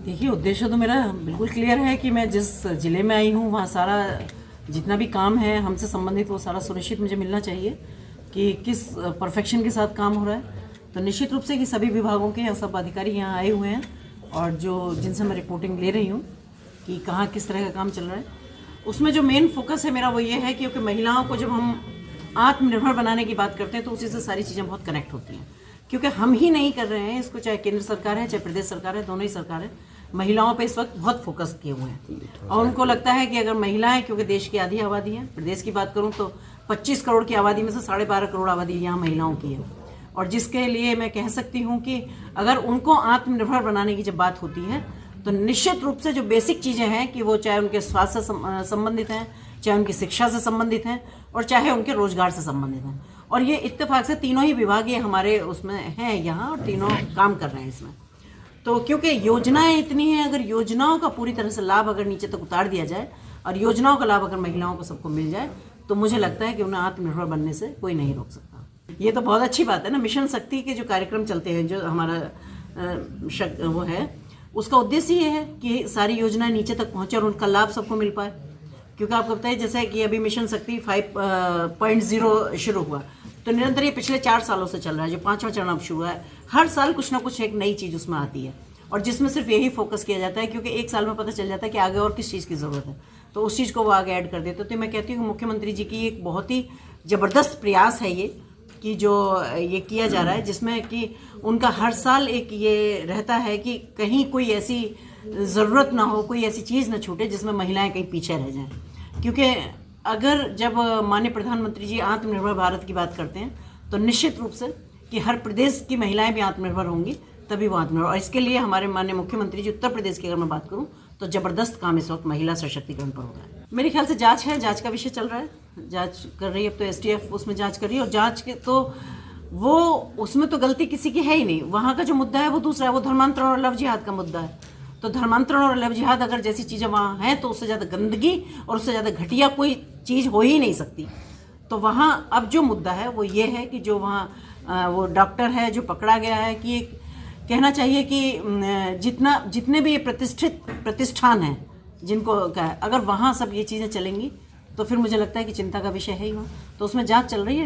देखिए, उद्देश्य तो मेरा बिल्कुल क्लियर है कि मैं जिस ज़िले में आई हूँ वहाँ सारा जितना भी काम है हमसे संबंधित वो सारा सुनिश्चित मुझे मिलना चाहिए कि किस परफेक्शन के साथ काम हो रहा है। तो निश्चित रूप से कि सभी विभागों के सब अधिकारी यहाँ आए हुए हैं और जो जिनसे मैं रिपोर्टिंग ले रही हूँ कि कहाँ किस तरह का काम चल रहा है, उसमें जो मेन फोकस है मेरा वो ये है क्योंकि महिलाओं को जब हम आत्मनिर्भर बनाने की बात करते हैं तो उसी से सारी चीज़ें बहुत कनेक्ट होती हैं, क्योंकि हम ही नहीं कर रहे हैं इसको, चाहे केंद्र सरकार है चाहे प्रदेश सरकार है, दोनों ही सरकार है महिलाओं पे इस वक्त बहुत फोकस किए हुए हैं। और उनको लगता है कि अगर महिलाएं, क्योंकि देश की आधी आबादी है, प्रदेश की बात करूं तो 25 करोड़ की आबादी में से 12.5 करोड़ आबादी यहाँ महिलाओं की है, और जिसके लिए मैं कह सकती हूँ कि अगर उनको आत्मनिर्भर बनाने की जब बात होती है तो निश्चित रूप से जो बेसिक चीज़ें हैं कि वो चाहे उनके स्वास्थ्य से संबंधित हैं, चाहे उनकी शिक्षा से संबंधित हैं और चाहे उनके रोजगार से संबंधित हैं। और ये इत्तेफाक से तीनों ही विभाग ये हमारे उसमें हैं यहाँ और तीनों काम कर रहे हैं इसमें। तो क्योंकि योजनाएं इतनी हैं, अगर योजनाओं का पूरी तरह से लाभ अगर नीचे तक उतार दिया जाए और योजनाओं का लाभ अगर महिलाओं को सबको मिल जाए तो मुझे लगता है कि उन्हें आत्मनिर्भर बनने से कोई नहीं रोक सकता। ये तो बहुत अच्छी बात है ना, मिशन शक्ति के जो कार्यक्रम चलते हैं, जो हमारा वो है, उसका उद्देश्य ये है कि सारी योजनाएं नीचे तक पहुँचे और उनका लाभ सबको मिल पाए। क्योंकि आपको पता है जैसे कि अभी मिशन शक्ति 5.0 शुरू हुआ तो निरंतर ये पिछले 4 सालों से चल रहा है, जो 5वां चरण अब शुरू हुआ है। हर साल कुछ ना कुछ एक नई चीज़ उसमें आती है और जिसमें सिर्फ यही फोकस किया जाता है, क्योंकि एक साल में पता चल जाता है कि आगे और किस चीज़ की ज़रूरत है, तो उस चीज़ को वो आगे ऐड कर देते। तो मैं कहती हूँ मुख्यमंत्री जी की एक बहुत ही ज़बरदस्त प्रयास है ये कि जो ये किया जा रहा है, जिसमें कि उनका हर साल एक ये रहता है कि कहीं कोई ऐसी ज़रूरत ना हो, कोई ऐसी चीज़ ना छूटे जिसमें महिलाएं कहीं पीछे रह जाएं। क्योंकि अगर जब माननीय प्रधानमंत्री जी आत्मनिर्भर भारत की बात करते हैं तो निश्चित रूप से कि हर प्रदेश की महिलाएं भी आत्मनिर्भर होंगी, तभी वो आत्मनिर्भर। और इसके लिए हमारे माननीय मुख्यमंत्री जी उत्तर प्रदेश की अगर मैं बात करूं तो ज़बरदस्त काम इस वक्त महिला सशक्तिकरण पर हो रहा है। मेरे ख्याल से जांच है, जांच का विषय चल रहा है, जांच कर रही है अब तो STF उसमें जांच कर रही है। और जांच के तो वो उसमें तो गलती किसी की है ही नहीं, वहाँ का जो मुद्दा है वो दूसरा है, वो धर्मांतरण और लव जिहाद का मुद्दा है। तो धर्मांतरण और लव जिहाद अगर जैसी चीज़ें वहाँ हैं तो उससे ज़्यादा गंदगी और उससे ज़्यादा घटिया कोई चीज़ हो ही नहीं सकती। तो वहाँ अब जो मुद्दा है वो ये है कि जो वहाँ वो डॉक्टर है जो पकड़ा गया है, कि कहना चाहिए कि जितने भी ये प्रतिष्ठित प्रतिष्ठान हैं जिनको क्या है, अगर वहाँ सब ये चीज़ें चलेंगी तो फिर मुझे लगता है कि चिंता का विषय है ही वहाँ। तो उसमें जाँच चल रही है।